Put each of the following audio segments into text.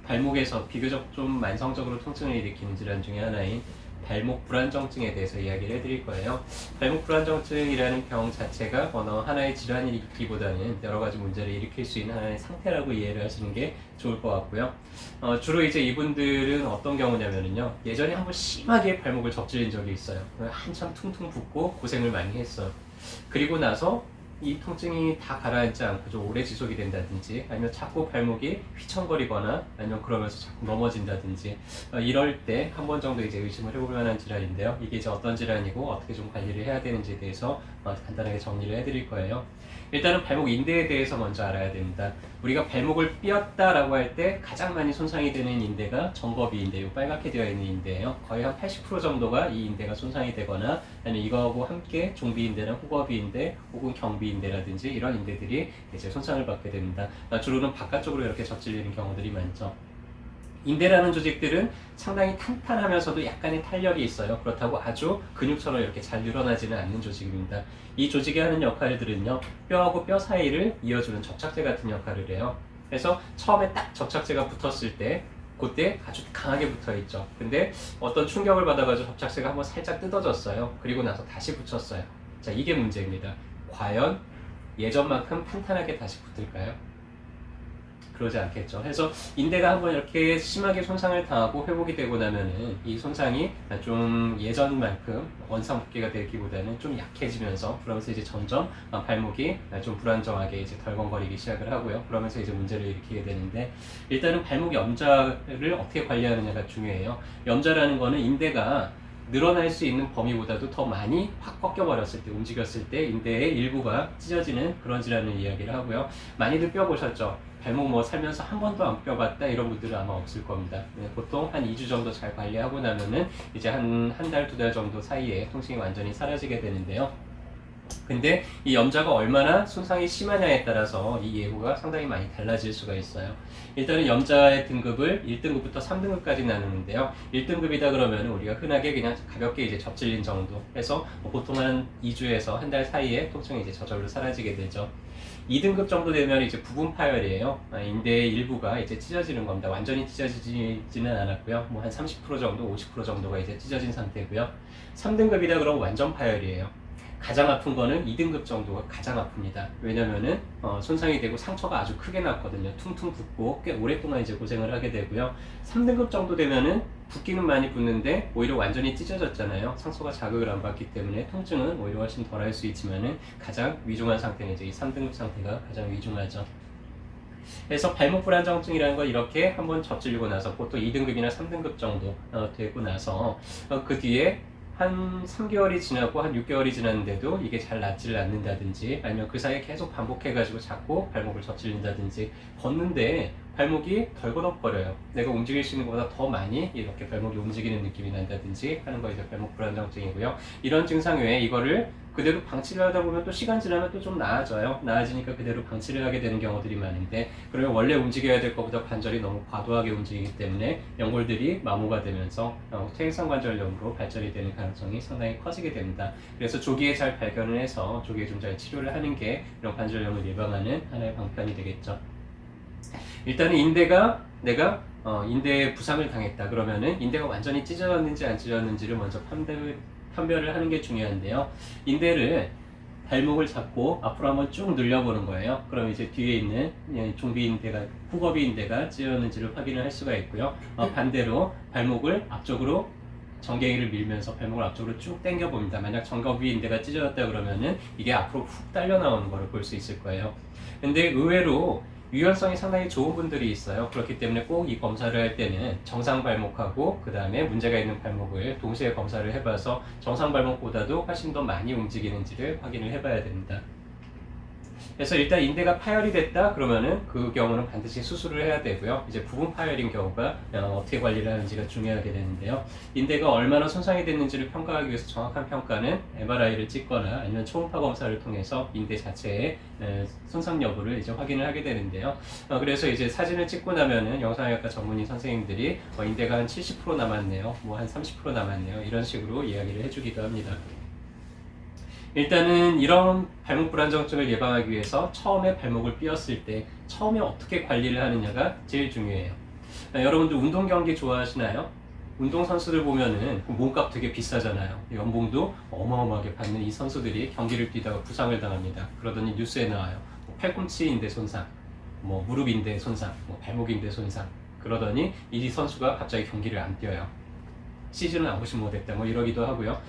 발목에서 비교적 좀 만성적으로 통증을 일으키는 질환 중에 하나인 발목 불안정증에 대해서 이야기를 해드릴 거예요. 발목 불안정증이라는 병 자체가 어느 하나의 질환이기보다는 여러 가지 문제를 일으킬 수 있는 하나의 상태라고 이해를 하시는 게 좋을 것 같고요. 주로 이제 이분들은 어떤 경우냐면요, 예전에 한번 심하게 발목을 접질린 적이 있어요. 한참 퉁퉁 붓고 고생을 많이 했어요. 그리고 나서 이 통증이 다 가라앉지 않고 좀 오래 지속이 된다든지, 아니면 자꾸 발목이 휘청거리거나, 아니면 그러면서 자꾸 넘어진다든지, 이럴 때 한 번 정도 이제 의심을 해볼 만한 질환인데요. 이게 이제 어떤 질환이고 어떻게 좀 관리를 해야 되는지에 대해서 간단하게 정리를 해드릴 거예요. 일단은 발목 인대에 대해서 먼저 알아야 됩니다. 우리가 발목을 삐었다라고 할 때 가장 많이 손상이 되는 인대가 정거비 인대, 요 빨갛게 되어 있는 인대예요. 거의 한 80% 정도가 이 인대가 손상이 되거나, 아니면 이거하고 함께 종비 인대나 후거비 인대 혹은 경비 인대라든지 이런 인대들이 이제 손상을 받게 됩니다. 주로는 바깥쪽으로 이렇게 접질리는 경우들이 많죠. 인대라는 조직들은 상당히 탄탄하면서도 약간의 탄력이 있어요. 그렇다고 아주 근육처럼 이렇게 잘 늘어나지는 않는 조직입니다. 이 조직이 하는 역할들은요, 뼈하고 뼈 사이를 이어주는 접착제 같은 역할을 해요. 그래서 처음에 딱 접착제가 붙었을 때 그때 아주 강하게 붙어 있죠. 근데 어떤 충격을 받아가지고 접착제가 한번 살짝 뜯어졌어요. 그리고 나서 다시 붙였어요. 자, 이게 문제입니다. 과연 예전만큼 탄탄하게 다시 붙을까요? 그러지 않겠죠. 그래서 인대가 한번 이렇게 심하게 손상을 당하고 회복이 되고 나면은 이 손상이 좀 예전만큼 원상복귀가 되기보다는 좀 약해지면서, 그러면서 이제 점점 발목이 좀 불안정하게 이제 덜컹거리기 시작을 하고요. 그러면서 이제 문제를 일으키게 되는데, 일단은 발목 염좌를 어떻게 관리하느냐가 중요해요. 염좌라는 거는 인대가 늘어날 수 있는 범위보다도 더 많이 확 꺾여버렸을 때, 움직였을 때 인대의 일부가 찢어지는 그런 질환을 이야기를 하고요. 많이들 뼈 보셨죠? 발목 뭐 살면서 한 번도 안 뼈봤다 이런 분들은 아마 없을 겁니다. 보통 한 2주 정도 잘 관리하고 나면은 이제 한 달, 2달 정도 사이에 통증이 완전히 사라지게 되는데요. 근데 이 염좌가 얼마나 손상이 심하냐에 따라서 이 예후가 상당히 많이 달라질 수가 있어요. 일단은 염좌의 등급을 1등급부터 3등급까지 나누는데요. 1등급이다 그러면 우리가 흔하게 그냥 가볍게 이제 접질린 정도 해서 보통 한 2주에서 한 달 사이에 통증이 이제 저절로 사라지게 되죠. 2등급 정도 되면 이제 부분 파열이에요. 인대의 일부가 이제 찢어지는 겁니다. 완전히 찢어지지는 않았고요. 뭐 한 30% 정도, 50% 정도가 이제 찢어진 상태고요. 3등급이다 그러면 완전 파열이에요. 가장 아픈 거는 2등급 정도가 가장 아픕니다. 왜냐면은 손상이 되고 상처가 아주 크게 났거든요. 퉁퉁 붓고 꽤 오랫동안 이제 고생을 하게 되고요. 3등급 정도 되면은 붓기는 많이 붓는데 오히려 완전히 찢어졌잖아요. 상처가 자극을 안 받기 때문에 통증은 오히려 훨씬 덜할 수 있지만은 가장 위중한 상태는 이제 이 3등급 상태가 가장 위중하죠. 그래서 발목 불안정증이라는 걸 이렇게 한번 접질리고 나서 보통 2등급이나 3등급 정도 되고 나서 그 뒤에 한 3개월이 지나고 한 6개월이 지났는데도 이게 잘 낫지를 않는다든지, 아니면 그 사이에 계속 반복해가지고 자꾸 발목을 접질린다든지, 걷는데 발목이 덜거덕거려요. 내가 움직일 수 있는 것보다 더 많이 이렇게 발목이 움직이는 느낌이 난다든지 하는 거 이제 발목 불안정증이고요. 이런 증상 외에 이거를 그대로 방치를 하다 보면 또 시간 지나면 또 좀 나아져요. 나아지니까 그대로 방치를 하게 되는 경우들이 많은데, 그러면 원래 움직여야 될 것보다 관절이 너무 과도하게 움직이기 때문에 연골들이 마모가 되면서 퇴행성관절염으로 발전이 되는 가능성이 상당히 커지게 됩니다. 그래서 조기에 잘 발견을 해서 조기에 좀 잘 치료를 하는 게 이런 관절염을 예방하는 하나의 방편이 되겠죠. 일단은 인대가 내가 인대에 부상을 당했다 그러면은 인대가 완전히 찢어졌는지 안 찢어졌는지를 먼저 판별을 하는 게 중요한데요. 인대를 발목을 잡고 앞으로 한번 쭉 늘려보는 거예요. 그럼 이제 뒤에 있는 종비 인대가, 후거비 인대가 찢어졌는지를 확인을 할 수가 있고요. 반대로 발목을 앞쪽으로 정갱이를 밀면서 발목을 앞쪽으로 쭉 당겨 봅니다. 만약 정거비 인대가 찢어졌다 그러면은 이게 앞으로 훅 딸려 나오는 것을 볼 수 있을 거예요. 근데 의외로 유연성이 상당히 좋은 분들이 있어요. 그렇기 때문에 꼭 이 검사를 할 때는 정상 발목하고 그 다음에 문제가 있는 발목을 동시에 검사를 해봐서 정상 발목보다도 훨씬 더 많이 움직이는지를 확인을 해봐야 됩니다. 그래서 일단 인대가 파열이 됐다 그러면은 그 경우는 반드시 수술을 해야 되고요. 이제 부분 파열인 경우가 어떻게 관리를 하는지가 중요하게 되는데요. 인대가 얼마나 손상이 됐는지를 평가하기 위해서 정확한 평가는 MRI를 찍거나 아니면 초음파 검사를 통해서 인대 자체의 손상 여부를 이제 확인을 하게 되는데요. 그래서 이제 사진을 찍고 나면은 영상의학과 전문의 선생님들이 인대가 한 70% 남았네요, 뭐 한 30% 남았네요, 이런 식으로 이야기를 해주기도 합니다. 일단은 이런 발목 불안정증을 예방하기 위해서 처음에 발목을 삐었을 때 처음에 어떻게 관리를 하느냐가 제일 중요해요. 여러분들 운동 경기 좋아하시나요? 운동 선수들 보면은 몸값 되게 비싸잖아요. 연봉도 어마어마하게 받는 이 선수들이 경기를 뛰다가 부상을 당합니다. 그러더니 뉴스에 나와요. 뭐 팔꿈치 인대 손상, 뭐 무릎 인대 손상, 뭐 발목 인대 손상. 그러더니 이 선수가 갑자기 경기를 안 뛰어요. 시즌을 아웃이 못했다 뭐 이러기도 하고요.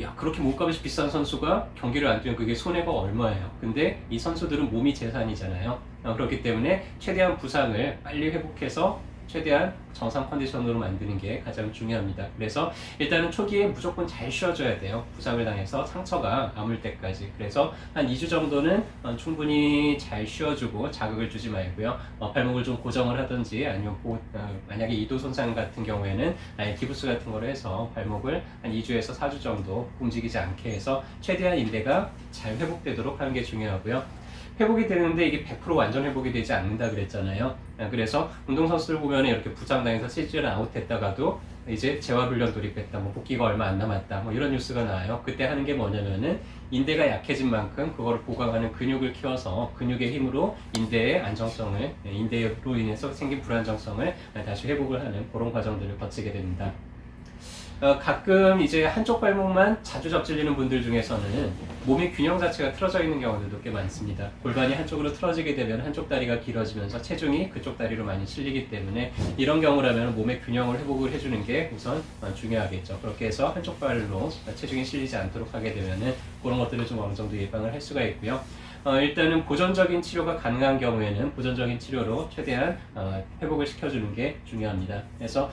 야 그렇게 몸값이 비싼 선수가 경기를 안 뛰면 그게 손해가 얼마예요. 근데 이 선수들은 몸이 재산이잖아요. 그렇기 때문에 최대한 부상을 빨리 회복해서 최대한 정상 컨디션으로 만드는 게 가장 중요합니다. 그래서 일단은 초기에 무조건 잘 쉬어줘야 돼요. 부상을 당해서 상처가 아물 때까지. 그래서 한 2주 정도는 충분히 잘 쉬어주고 자극을 주지 말고요. 발목을 좀 고정을 하든지 아니면 만약에 이도 손상 같은 경우에는 아예 기부스 같은 거로 해서 발목을 한 2주에서 4주 정도 움직이지 않게 해서 최대한 인대가 잘 회복되도록 하는 게 중요하고요. 회복이 되는데 이게 100% 완전 회복이 되지 않는다 그랬잖아요. 그래서 운동선수들 보면 이렇게 부상당해서 시즌 아웃했다가도 이제 재활훈련 돌입했다, 뭐 복귀가 얼마 안 남았다, 뭐 이런 뉴스가 나와요. 그때 하는 게 뭐냐면은 인대가 약해진 만큼 그거를 보강하는 근육을 키워서 근육의 힘으로 인대의 안정성을, 인대로 인해서 생긴 불안정성을 다시 회복을 하는 그런 과정들을 거치게 됩니다. 가끔 이제 한쪽 발목만 자주 접질리는 분들 중에서는 몸의 균형 자체가 틀어져 있는 경우들도 꽤 많습니다. 골반이 한쪽으로 틀어지게 되면 한쪽 다리가 길어지면서 체중이 그쪽 다리로 많이 실리기 때문에 이런 경우라면 몸의 균형을 회복을 해주는 게 우선 중요하겠죠. 그렇게 해서 한쪽 발로 체중이 실리지 않도록 하게 되면은 그런 것들을 좀 어느 정도 예방을 할 수가 있고요. 일단은 보존적인 치료가 가능한 경우에는 보존적인 치료로 최대한 회복을 시켜주는 게 중요합니다. 그래서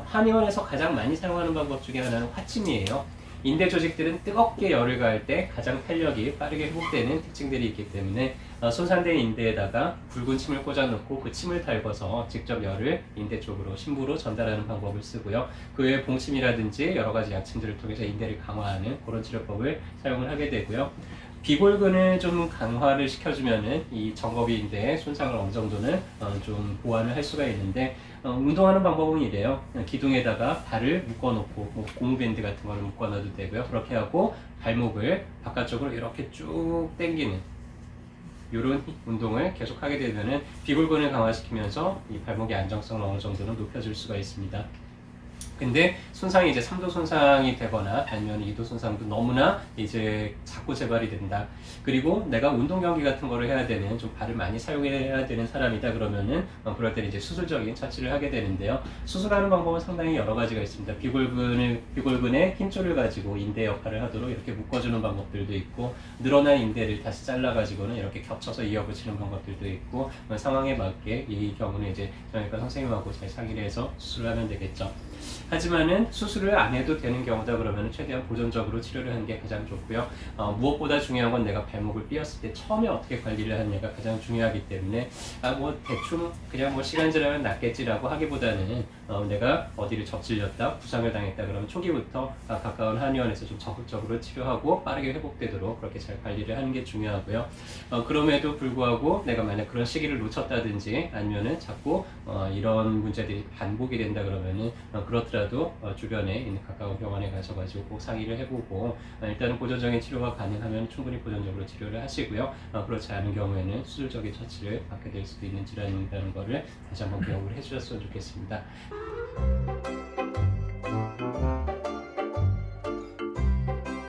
한의원에서 가장 많이 사용하는 방법 중에 하나는 화침이에요. 인대 조직들은 뜨겁게 열을 가할 때 가장 탄력이 빠르게 회복되는 특징들이 있기 때문에 손상된 인대에다가 붉은 침을 꽂아놓고 그 침을 달궈서 직접 열을 인대 쪽으로 심부로 전달하는 방법을 쓰고요. 그 외에 봉침이라든지 여러 가지 약침들을 통해서 인대를 강화하는 그런 치료법을 사용을 하게 되고요. 비골근을 좀 강화를 시켜주면은 이 정거비인대의 손상을 어느 정도는 좀 보완을 할 수가 있는데 운동하는 방법은 이래요. 기둥에다가 발을 묶어놓고 뭐 고무밴드 같은 거를 묶어놔도 되고요. 그렇게 하고 발목을 바깥쪽으로 이렇게 쭉 당기는 이런 운동을 계속 하게 되면은 비골근을 강화시키면서 이 발목의 안정성을 어느 정도는 높여줄 수가 있습니다. 근데 손상이 이제 3도 손상이 되거나 아니면 2도 손상도 너무나 이제 자꾸 재발이 된다. 그리고 내가 운동 경기 같은 거를 해야 되는 좀 발을 많이 사용해야 되는 사람이다 그러면은 그럴 때는 이제 수술적인 처치를 하게 되는데요. 수술하는 방법은 상당히 여러 가지가 있습니다. 비골근의 힘줄을 가지고 인대 역할을 하도록 이렇게 묶어주는 방법들도 있고 늘어난 인대를 다시 잘라가지고는 이렇게 겹쳐서 이어 붙이는 방법들도 있고 상황에 맞게 이 경우는 이제 정형외과 선생님하고 잘 상의를 해서 수술을 하면 되겠죠. 하지만은 수술을 안 해도 되는 경우다 그러면 최대한 보존적으로 치료를 하는 게 가장 좋고요. 무엇보다 중요한 건 내가 발목을 삐었을 때 처음에 어떻게 관리를 하느냐가 가장 중요하기 때문에 뭐 대충 그냥 뭐 시간 지나면 낫겠지라고 하기보다는 내가 어디를 접질렸다, 부상을 당했다 그러면 초기부터 가까운 한의원에서 좀 적극적으로 치료하고 빠르게 회복되도록 그렇게 잘 관리를 하는 게 중요하고요. 그럼에도 불구하고 내가 만약 그런 시기를 놓쳤다든지 아니면은 자꾸 이런 문제들이 반복이 된다 그러면은 그렇더라도 주변에 있는 가까운 병원에 가셔가지고 꼭 상의를 해보고 일단은 보존적인 치료가 가능하면 충분히 보존적으로 치료를 하시고요. 그렇지 않은 경우에는 수술적인 처치를 받게 될 수도 있는 질환이라는 것을 다시 한번 기억을 해주셨으면 좋겠습니다.